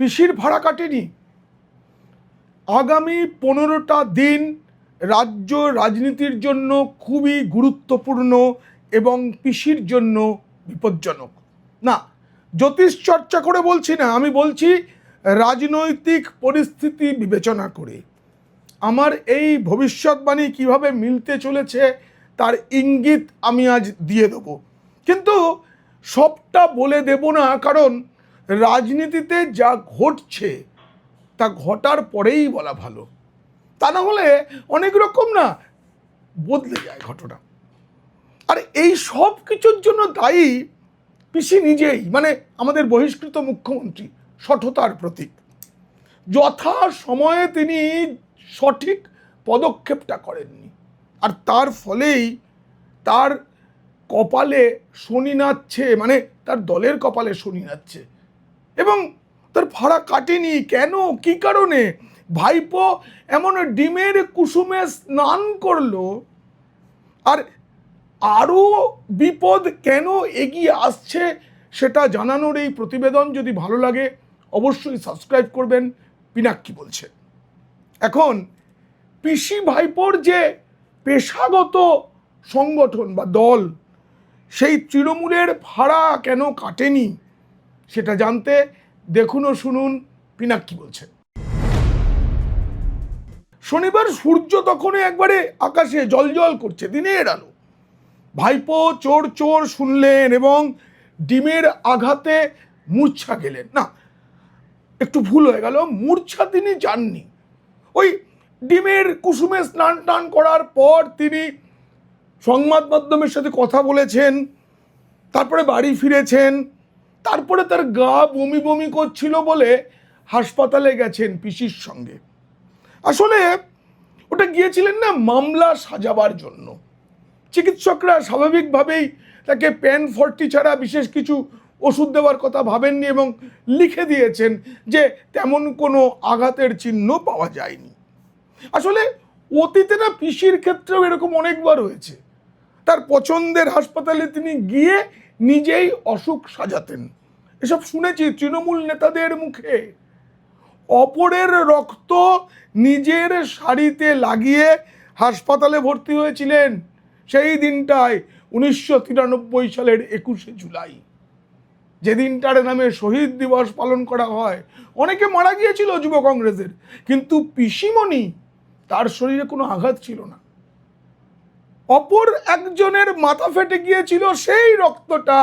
পিসির ভাড়া কাটেনি। আগামী 15টা দিন রাজ্য রাজনীতির জন্য খুবই গুরুত্বপূর্ণ এবং পিসির জন্য বিপজ্জনক। না, জ্যোতিষ চর্চা করে বলছি না, আমি বলছি রাজনৈতিক পরিস্থিতি বিবেচনা করে। আমার এই ভবিষ্যৎবাণী কিভাবে মিলতে চলেছে তার ইঙ্গিত আমি আজ দিয়ে দেব, কিন্তু সবটা বলে দেব না, কারণ রাজনীতিতে যা ঘটছে তা ঘটার পরেই বলা ভালো। তা না হলে অনেক রকম না বদলে যায় ঘটনা। আর এই সব কিছুর জন্য দায়ী পিসি নিজেই, মানে আমাদের বহিষ্কৃত মুখ্যমন্ত্রী, সঠতার প্রতীক। যথা সময়ে তিনি সঠিক পদক্ষেপটা করেননি, আর তার ফলেই তার কপালে শনি নাচছে, মানে তার দলের কপালে শনি নাচছে, এবং তার ভাড়া কাটেনি। কেন, কি কারণে? ভাইপো এমন ডিমের কুসুমে স্নান করলো, আর আরও বিপদ কেন এগিয়ে আসছে সেটা জানানোর এই প্রতিবেদন। যদি ভালো লাগে অবশ্যই সাবস্ক্রাইব করবেন। পিনাক্কি বলছে। এখন পিসি ভাইপোর যে পেশাগত সংগঠন বা দল, সেই তৃণমূলের ভাড়া কেন কাটেনি সেটা জানতে দেখুন ও শুনুন পিনাক্কি বলছে। শনিবার সূর্য তখনই একবারে আকাশে জলজল করছে, দিনের আলো। ভাইপো চোর চোর শুনলেন এবং ডিমের আঘাতে মূর্ছা গেলেন। না, একটু ভুল হয়ে গেল, মূর্ছা তিনি যাননি। ওই ডিমের কুসুমে স্নান টান করার পর তিনি সংবাদ মাধ্যমের সাথে কথা বলেছেন, তারপরে বাড়ি ফিরেছেন, তারপরে তার গা বমি বমি করছিল বলে হাসপাতালে গেছেন পিসির সঙ্গে। আসলে ওটা গিয়েছিলেন না মামলা সাজাবার জন্য। চিকিৎসকরা স্বাভাবিকভাবেই তাকে প্যান 40 ছাড়া বিশেষ কিছু ওষুধ দেওয়ার কথা ভাবেননি এবং লিখে দিয়েছেন যে তেমন কোনো আঘাতের চিহ্ন পাওয়া যায়নি। আসলে অতীতে না পিসির ক্ষেত্রেও এরকম অনেকবার হয়েছে। তার পছন্দের হাসপাতালে তিনি গিয়ে নিজেই অসুখ সাজাতেন, এসব শুনেছি তৃণমূল নেতাদের মুখে। অপরের রক্ত নিজের শাড়িতে লাগিয়ে হাসপাতালে ভর্তি হয়েছিলেন সেই দিনটায় 1993 সালের 21শে জুলাই, যেদিনটার নামে শহীদ দিবস পালন করা হয়। অনেকে মারা গিয়েছিল যুব কংগ্রেসের, কিন্তু পিসিমণি, তার শরীরে কোনো আঘাত ছিল না। অপর একজনের মাথা ফেটে গিয়েছিল, সেই রক্তটা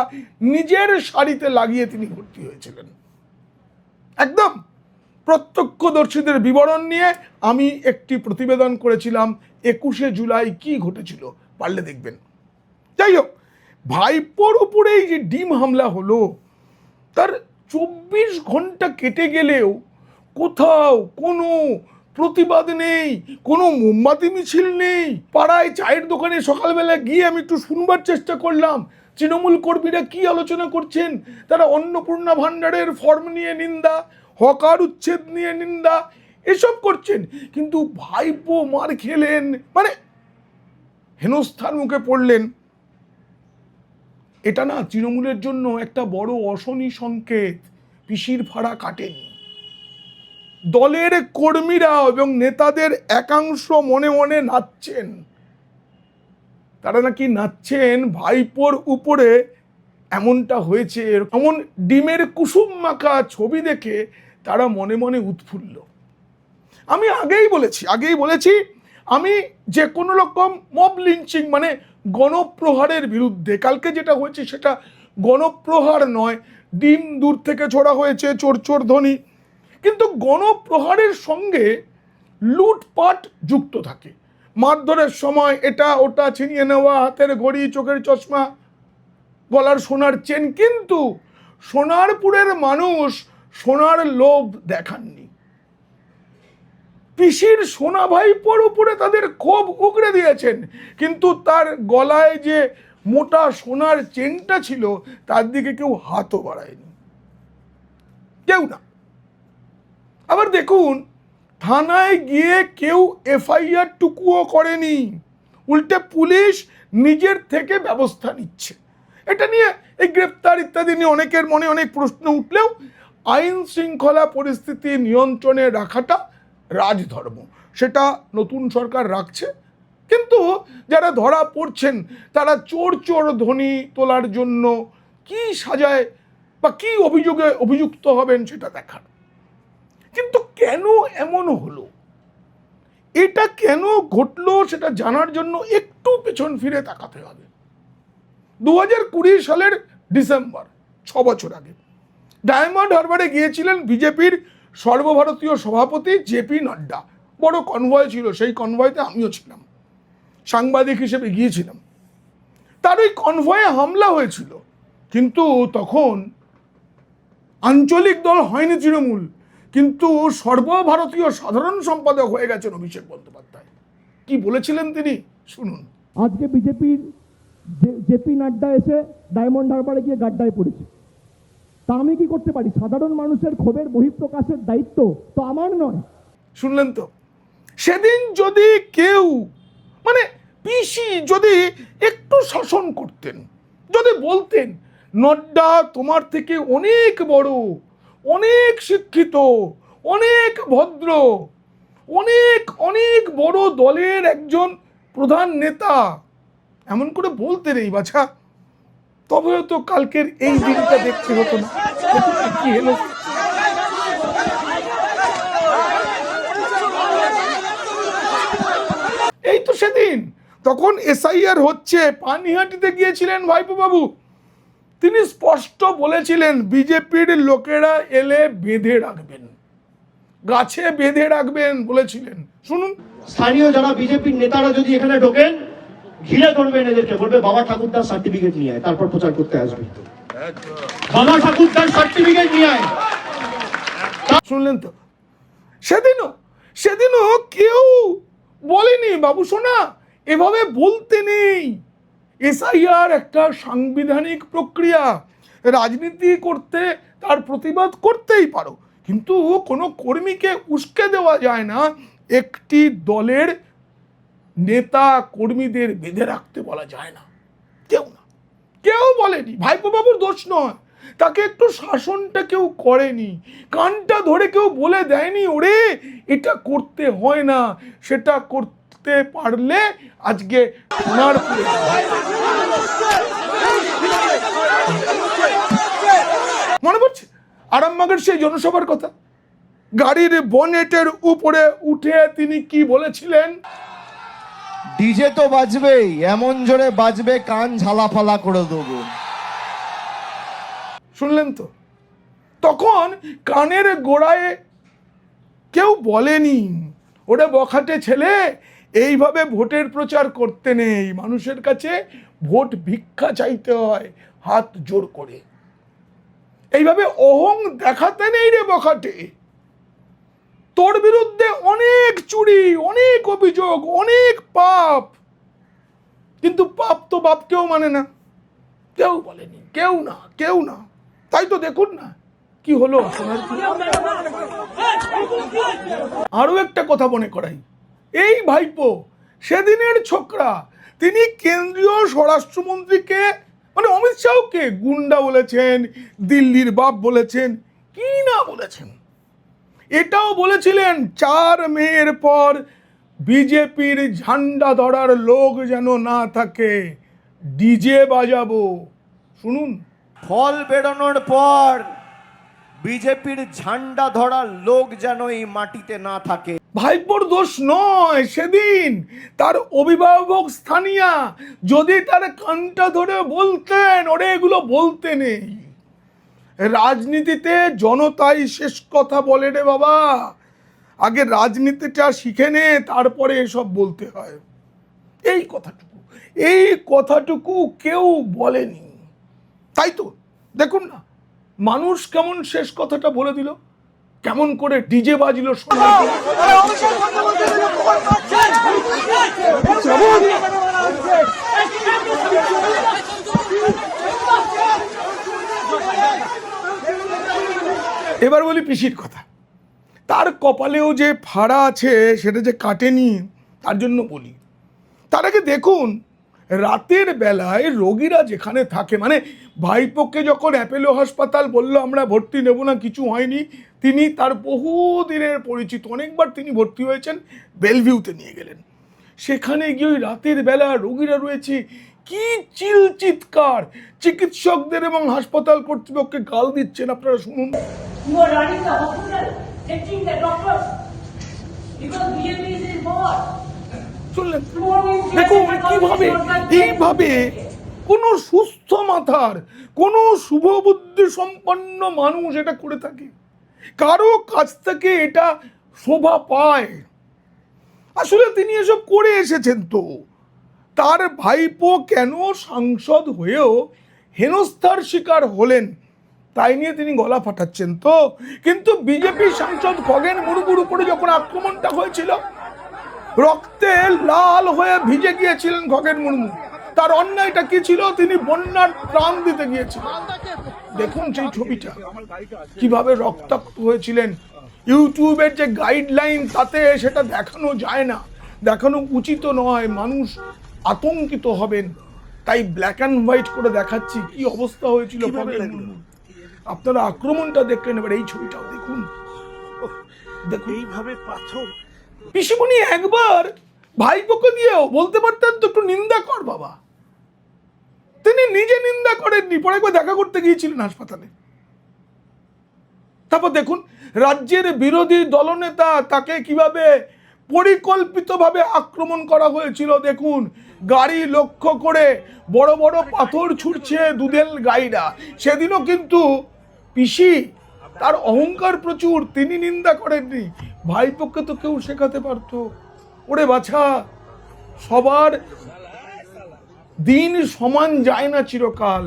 নিজের শাড়িতে লাগিয়ে তিনি ভর্তি হয়েছিলেন। একদম প্রত্যক্ষদর্শীদের বিবরণ নিয়ে আমি একটি প্রতিবেদন করেছিলাম 21শে জুলাই কি ঘটেছিল, পারলে দেখবেন। যাই হোক, ভাইপোর উপরে এই যে ডিম হামলা হলো, তার 24 ঘন্টা কেটে গেলেও কোথাও কোনো প্রতিবাদ নেই, কোনো মোমবাতি মিছিল নেই। পাড়ায় চায়ের দোকানে সকালবেলা গিয়ে আমি একটু শুনবার চেষ্টা করলাম তৃণমূল কর্মীরা কি আলোচনা করছেন। তারা অন্নপূর্ণা ভাণ্ডারের ফর্ম নিয়ে নিন্দা, হকার উচ্ছেদ নিয়ে নিন্দা, এসব করছেন। কিন্তু ভাইপো মার খেলেন, মানে হেনস্থার মুখে পড়লেন। এটা না তৃণমূলের জন্য একটা বড় অশনি সংকেত। পিসির ভাড়া কাটেনি। দলের কর্মীরা এবং নেতাদের একাংশ মনে মনে নাচছেন। তারা নাকি নাচছেন ভাইপোর উপরে এমনটা হয়েছে, এমন ডিমের কুসুম মাখা ছবি দেখে তারা মনে মনে উৎফুল্ল। আমি আগেই বলেছি আমি যে কোনো রকম মব লিঞ্চিং মানে গণপ্রহারের বিরুদ্ধে। কালকে যেটা হয়েছে সেটা গণপ্রহার নয়, ডিম দূর থেকে ছোড়া হয়েছে, চোর চোর ধ্বনি, কিন্তু গণপ্রহারের সঙ্গে লুটপাট যুক্ত থাকে। মারধরের সময় এটা ওটা ছিনিয়ে নেওয়া, হাতের ঘড়ি, চোখের চশমা, গলার সোনার চেন। কিন্তু সোনারপুরের মানুষ সোনার লোভ দেখাননি। পিসির সোনা ভাইপোর উপরে তাদের ক্ষোভ উগড়ে দিয়েছেন, কিন্তু তার গলায় যে মোটা সোনার চেনটা ছিল তার দিকে কেউ হাতও বাড়ায়নি, কেউ না। আবার দেখুন, থানায় গিয়ে কেউ এফআইআর টুকুও করেনি, উল্টে পুলিশ নিজের থেকে ব্যবস্থা নিচ্ছে। এটা নিয়ে এই গ্রেপ্তার ইত্যাদি নিয়ে অনেকের মনে অনেক প্রশ্ন উঠলেও আইন শৃঙ্খলা পরিস্থিতি নিয়ন্ত্রণে রাখাটা রাজধর্ম, সেটা নতুন সরকার রাখছে। কিন্তু যারা ধরা পড়ছেন তারা চোর চোর ধ্বনি তোলার জন্য কি সাজায় বা কি অভিযোগে অভিযুক্ত হবেন সেটা দেখার। কিন্তু কেন এমন হলো, এটা কেন ঘটলো সেটা জানার জন্য একটু পেছন ফিরে তাকাতে হবে। 2020 সালের ডিসেম্বর, 6 বছর আগে ডায়মন্ড হারবারে গিয়েছিলেন বিজেপির সর্বভারতীয় সভাপতি জেপি নাড্ডা। বড় কনভয় ছিল, সেই কনভয়তে আমিও ছিলাম, সাংবাদিক হিসেবে গিয়েছিলাম। তার ওই কনভয়ে হামলা হয়েছিল, কিন্তু তখন আঞ্চলিক দল হয়নি তৃণমূল, কিন্তু সর্বভারতীয় সাধারণ সম্পাদক হয়ে গেছেন অভিষেক বন্দ্যোপাধ্যায়। কি বলেছিলেন তিনি শুনুন। আজকে বিজেপির জেপি নাড্ডা এসে ডায়মন্ড হারবারে গিয়ে গাড্ডায় পড়েছে, তা আমি কি করতে পারি? সাধারণ মানুষের ক্ষোভের বহিঃপ্রকাশের দায়িত্ব তো আমার নয়। শুনলেন তো, সেদিন যদি কেউ মানে পিসি যদি একটু শাসন করতেন, যদি বলতেন নড্ডা তোমার থেকে অনেক বড়, অনেক শিক্ষিত, অনেক ভদ্র, অনেক অনেক বড় দলের একজন প্রধান নেতা, এমন করে বলতেন এই বাছা, তবে হয়তো কালকের এই দিনটা দেখতে হতো না। কি হলো, এই তো সেদিন তখন এসআইআর হচ্ছে, পানিহাটিতে গিয়েছিলেন ভাইপো বাবু, তিনি স্পষ্ট বলেছিলেন বিজেপির লোকেরা এলে বেঁধে রাখবেন, গাছে বেঁধে রাখবেন বলেছিলেন। শুনুন। স্থানীয় যারা বিজেপির নেতারা যদি এখানে ঢোকেন, ঘিরে ধরবেন এদেরকে, বলবে বাবা ঠাকুরদার সার্টিফিকেট নিয়ে আয়, তারপর প্রচার করতে আসবে। বাবা ঠাকুরদার সার্টিফিকেট নিয়ে আয়। শুনলেন তো, সেদিনও কেউ বলেনি বাবু সোনা এভাবে বলতে নেই। এসআইআর একটা সাংবিধানিক প্রক্রিয়া, রাজনীতি করতে তার প্রতিবাদ করতেই পারো, কিন্তু কোনো কর্মীকে উস্কে দেওয়া যায় না, একটি দলের নেতা কর্মীদের বেঁধে রাখতে বলা যায় না। কেউ বলেনি, ভাইপো বাবুর দোষ নয়, তাকে একটু শাসনটা কেউ করেনি, কানটা ধরে কেউ বলে দেয়নি ওরে এটা করতে হয় না, সেটা করতে পারলে আজকে সোনার মনে পড়ছে আরামবাগের সেই জনসভার কথা, গাড়ির বনেটের উপরে উঠে তিনি কি বলেছিলেন? ডিজে তো বাজবেই, এমন জোরে বাজবে কান ঝালাফালা করে দেবো। শুনলেন তো, তখন কানের গোড়ায় কেউ বলেনি ওরে বখাটে ছেলে, এইভাবে ভোটের প্রচার করতে নেই, মানুষের কাছে ভোট ভিক্ষা চাইতে হয় হাত জোর করে, এইভাবে অহং দেখাতে নেই রে বখাটে, তোর বিরুদ্ধে অনেক চুরি, অনেক অভিযোগ, অনেক পাপ, কিন্তু পাপ তো বাপকেও মানে না, কেউ বলেনি, কেউ না। তাই তো দেখুন না কি হলো। আরো একটা কথা মনে করাই, এই ভাইপো সেদিনের ছোকরা, তিনি কেন্দ্রীয় স্বরাষ্ট্রমন্ত্রীকে মানে অমিত শাহকে গুন্ডা বলেছেন, দিল্লির বাপ বলেছেন, কি না বলেছেন। এটাও বলেছিলেন 4 মের পর বিজেপির ঝান্ডা ধরার লোক যেন না থাকে, ডিজে বাজাবো। শুনুন। ফল বেরোনোর পর বিজেপির ঝান্ডা ধরার লোক যেন এই মাটিতে না থাকে। ভাইপোর দোষ নয়, সেদিন তার অভিভাবক স্থানীয়া যদি তার কানটা ধরে বলতেন ওরে এগুলো বলতে নেই। রাজনীতিতে জনতাই শেষ কথা বলে রে বাবা, আগে রাজনীতিটা শিখে নে, তারপরে এসব বলতে হয়। এই কথাটুকু কেউ বলেনি। তাই তো দেখুন না, মানুষ কেমন শেষ কথাটা বলে দিল, কেমন করে ডিজে বাজলো শোনা। এবার বলি পিসির কথা, তার কপালেও যে ফাড়া আছে সেটা যে কাটেনি, তার জন্য বলি। তার আগে দেখুন রাতের বেলায় রোগীরা যেখানে থাকে, মানে ভাইপোকে যখন অ্যাপেলো হাসপাতাল বলল আমরা ভর্তি নেব না, কিছু হয়নি, তিনি তার বহুদিনের পরিচিত, অনেকবার তিনি ভর্তি হয়েছেন, বেলভিউতে নিয়ে গেলেন। সেখানে গিয়ে ওই রাতের বেলা রোগীরা রয়েছে, কি চিৎকার, চিকিৎসকদের এবং হাসপাতাল কর্তৃপক্ষকে গাল দিচ্ছেন, আপনারা শুনুন। You are running the hospital, taking the doctors, because BJP is in power. শুনলেন? দেখুন কিভাবে এইভাবে কোনো সুস্থ মাথার, কোনো শুভবুদ্ধি সম্পন্ন মানুষ এটা করে থাকে, কারো কাছ থেকে এটা শোভা পায়। আসলে তিনি এসব করে এসেছেন, তো তার ভাইপো কেন সাংসদ হয়েও হেনস্থার শিকার হলেন তাই নিয়ে তিনি গলা ফাটাচ্ছেন তো। কিন্তু বিজেপি সাংসদ খগেন মুর্মুর উপরে যখন আক্রমণটা হয়েছিল, রক্তে লাল হয়ে ভিজে গিয়েছিলেন খগেন মুর্মু। তার অন্যায়টা কি ছিল? তিনি বন্যার ত্রাণ দিতে গিয়েছিলেন। দেখুন সেই ছবিটা, কিভাবে রক্তাক্ত হয়েছিলেন। ইউটিউবের যে গাইডলাইন তাতে সেটা দেখানো যায় না, দেখানো উচিত নয়, মানুষ আতঙ্কিত হবেন, তাই ব্ল্যাক অ্যান্ড হোয়াইট করে দেখাচ্ছি কি অবস্থা হয়েছিল খগেন মুর্মু। আপনারা আক্রমণটা দেখলেন, এবার এই ছবিটাও দেখুন। দেখুন এইভাবে পাথর পিসিমণি একবার ভাইপোকে দিয়েও বলতে পারতেন তো একটু নিন্দা কর বাবা, তিনি নিজে নিন্দা করেননি, পরে একবার দেখা করতে গিয়েছিলেন হাসপাতালে। তারপর দেখুন রাজ্যের বিরোধী দলনেতা, তাকে কিভাবে পরিকল্পিতভাবে আক্রমণ করা হয়েছিল। দেখুন গাড়ি লক্ষ্য করে বড় বড় পাথর ছুটছে দুধেল গাইরা। সেদিনও কিন্তু পিসি, তার অহংকার প্রচুর, তিনি নিন্দা করেননি। ভাইপোকে তো কেউ শেখাতে পারতো, ওরে বাছা সবার দিন সমান যায় না চিরকাল,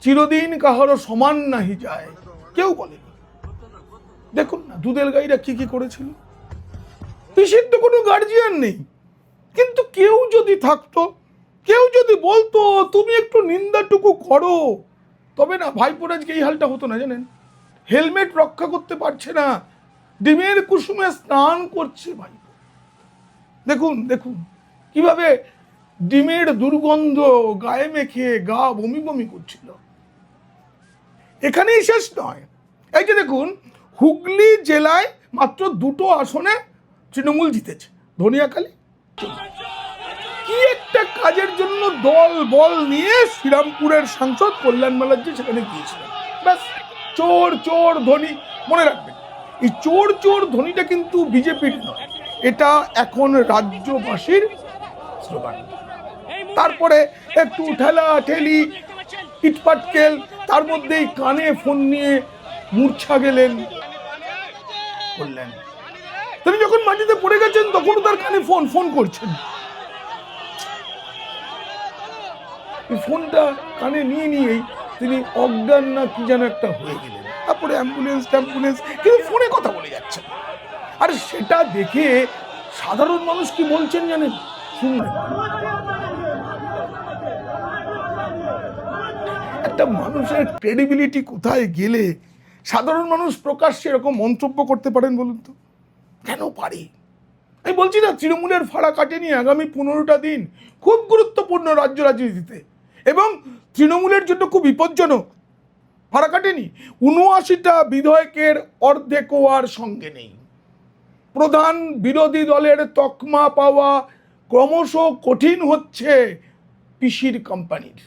চিরদিন কাহারও সমান নাহি যায়, কেউ বলে। দেখুন না দুধেল গাইরা কি কি করেছিল। পিসির তো কোনো গার্জিয়ান নেই, কিন্তু কেউ যদি থাকতো, কেউ যদি বলতো তুমি একটু নিন্দাটুকু করো, তবে না ভাইপোর আজকে এই হালটা হতো না, জানেন। হেলমেট রক্ষা করতে পারছে না, ডিমের কুসুমে স্নান করছে ভাইপো। দেখুন দেখুন কিভাবে ডিমের দুর্গন্ধ গায়ে মেখে গা বমি বমি করছিল। এখানেই শেষ নয়, এই যে দেখুন হুগলি জেলায় মাত্র 2টো আসনে তৃণমূল জিতেছে, ধনিয়াখালী। কি একটা কাজের জন্য দল বল নিয়ে শ্রীরামপুরের সাংসদ কল্যাণ ব্যানার্জি সেখানে গিয়েছিলেন। ব্যাস, চোর চোর ধনী। মনে রাখবেন এই চোর চোর ধনীটা কিন্তু বিজেপির নয়, এটা এখন রাজ্যবাসীর স্লোগান। তারপরে একটু ঠেলা ঠেলি ইটপাটকেল, তার মধ্যেই কানে ফোন নিয়ে মূর্ছা গেলেন কল্যাণ। তিনি যখন মাটিতে পড়ে গেছেন তখনও তার কানে ফোন করছেন। ফোনটা কানে নিয়েই তিনি অজ্ঞান না কি যেন একটা হয়ে গেলেন। তারপরে অ্যাম্বুলেন্স, কিন্তু ফোনে কথা বলে যাচ্ছেন। আর সেটা দেখে সাধারণ মানুষ কি বলছেন জানেন, শুনবেন। একটা মানুষের ক্রেডিবিলিটি কোথায় গেলে সাধারণ মানুষ প্রকাশ্যে এরকম মন্তব্য করতে পারেন বলুন তো? কেন পারে? আমি বলছি না, তৃণমূলের ফাড়া কাটেনি আগামী 15টা দিন খুব গুরুত্বপূর্ণ রাজ্য রাজনীতিতে, এবং তৃণমূলের জন্য খুব বিপজ্জনক। ফাড়া কাটেনি, 79টা বিধায়কের অর্ধেকও আর সঙ্গে নেই। প্রধান বিরোধী দলের তকমা পাওয়া ক্রমশ কঠিন হচ্ছে পিসির কোম্পানির।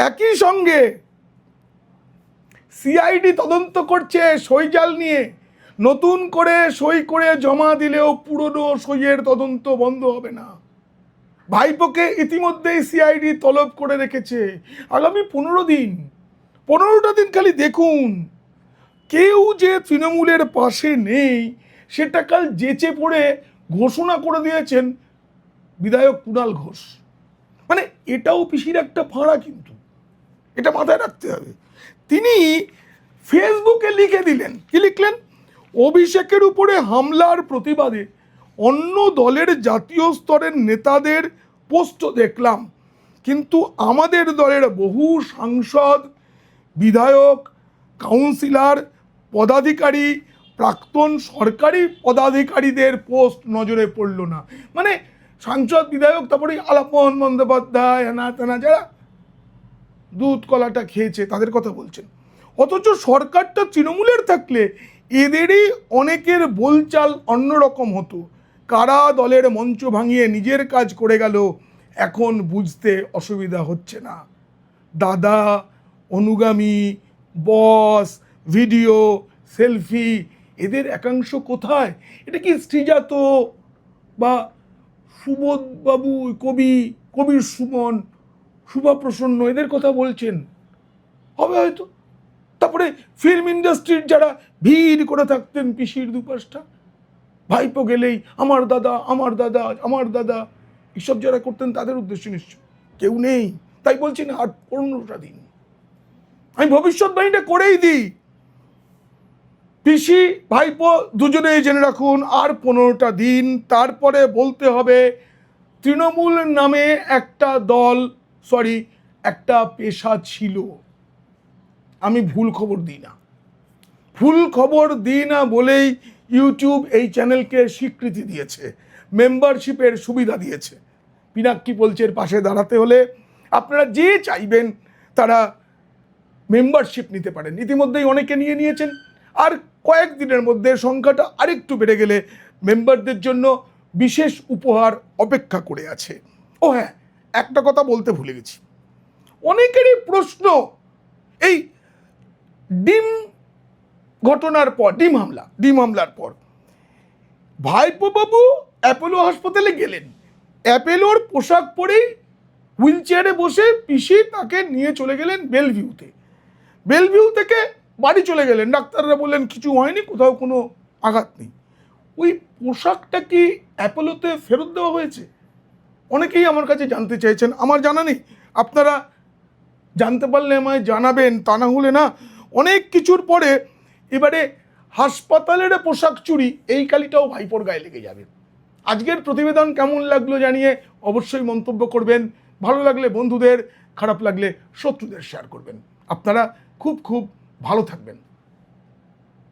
একই সঙ্গে সিআইডি তদন্ত করছে সইজাল নিয়ে, নতুন করে সই করে জমা দিলেও পুরনো সইয়ের তদন্ত বন্ধ হবে না। ভাইপোকে ইতিমধ্যেই সিআইডি তলব করে রেখেছে আগামী 15টা দিন খালি দেখুন। কেউ যে তৃণমূলের পাশে নেই সেটা কাল যেচে পড়ে ঘোষণা করে দিয়েছেন বিধায়ক কুণাল ঘোষ। মানে এটাও পিসির একটা ফাঁড়া, কিন্তু এটা মাথায় রাখতে হবে। তিনি ফেসবুকে লিখে দিলেন, কি লিখলেন? অভিষেকের উপরে হামলার প্রতিবাদে অন্য দলের জাতীয় স্তরের নেতাদের পোস্ট দেখলাম, কিন্তু আমাদের দলের বহু সাংসদ, বিধায়ক, কাউন্সিলর, পদাধিকারী, প্রাক্তন সরকারি পদাধিকারীদের পোস্ট নজরে পড়ল না। মানে সাংসদ বিধায়ক, তারপরে আলাপন বন্দ্যোপাধ্যায় হেনা তেনা যারা দুধ কলাটা খেয়েছে তাদের কথা বলছেন। অথচ সরকারটা তৃণমূলের থাকলে এদেরই অনেকের বলচাল অন্যরকম হতো। কারা দলের মঞ্চ ভাঙিয়ে নিজের কাজ করে গেল এখন বুঝতে অসুবিধা হচ্ছে না। দাদা, অনুগামী, বস, ভিডিও, সেলফি, এদের একাংশ কোথায়? এটা কি শ্রীজাত বা সুবোধবাবু, কবির সুমন, শুভপ্রসন্ন এদের কথা বলছেন? হবে হয়তো। তারপরে ফিল্ম ইন্ডাস্ট্রির যারা ভিড় করে থাকতেন পিসির দুপাশটা, ভাইপো গেলেই আমার দাদা আমার দাদা আমার দাদা, এসব যারা করতেন তাদের উদ্দেশ্যে নিশ্চয় কেউ নেই। তাই বলছি না, আর 15টা দিন। আমি ভবিষ্যৎবাণীটা করেই দিই, পিসি ভাইপো দুজনেই জেনে রাখুন, আর 15টা দিন, তারপরে বলতে হবে তৃণমূল নামে একটা দল, একটা পেশা ছিল। আমি ভুল খবর দিই না বলেই ইউটিউব এই চ্যানেলকে স্বীকৃতি দিয়েছে, মেম্বারশিপের সুবিধা দিয়েছে। পিনাক্কি পোলচের পাশে দাঁড়াতে হলে আপনারা যে চাইবেন তারা মেম্বারশিপ নিতে পারেন। ইতিমধ্যেই অনেকে নিয়েছেন, আর কয়েকদিনের মধ্যে সংখ্যাটা আরেকটু বেড়ে গেলে মেম্বারদের জন্য বিশেষ উপহার অপেক্ষা করে আছে। ও হ্যাঁ, একটা কথা বলতে ভুলে গেছি। অনেকেরই প্রশ্ন, এই ডিম হামলার পর ভাইপো বাবু অ্যাপোলো হাসপাতালে গেলেন, অ্যাপোলোর পোশাক পরেই হুইল চেয়ারে বসে পিসি তাকে নিয়ে চলে গেলেন বেলভিউ থেকে বাড়ি চলে গেলেন। ডাক্তাররা বললেন কিছু হয়নি, কোথাও কোনো আঘাত নেই। ওই পোশাকটা কি অ্যাপোলোতে ফেরত দেওয়া হয়েছে? অনেকেই আমার কাছে জানতে চাইছেন, আমার জানা নেই। আপনারা জানতে পারলে আমায় জানাবেন, তা না হলে না অনেক কিছুর পরে এবারে হাসপাতালের পোশাক চুরি, এই কালিটাও ভাইপোর গায়ে লেগে যাবে। আজকের প্রতিবেদন কেমন লাগলো জানিয়ে অবশ্যই মন্তব্য করবেন। ভালো লাগলে বন্ধুদের, খারাপ লাগলে শত্রুদের শেয়ার করবেন। আপনারা খুব ভালো থাকবেন।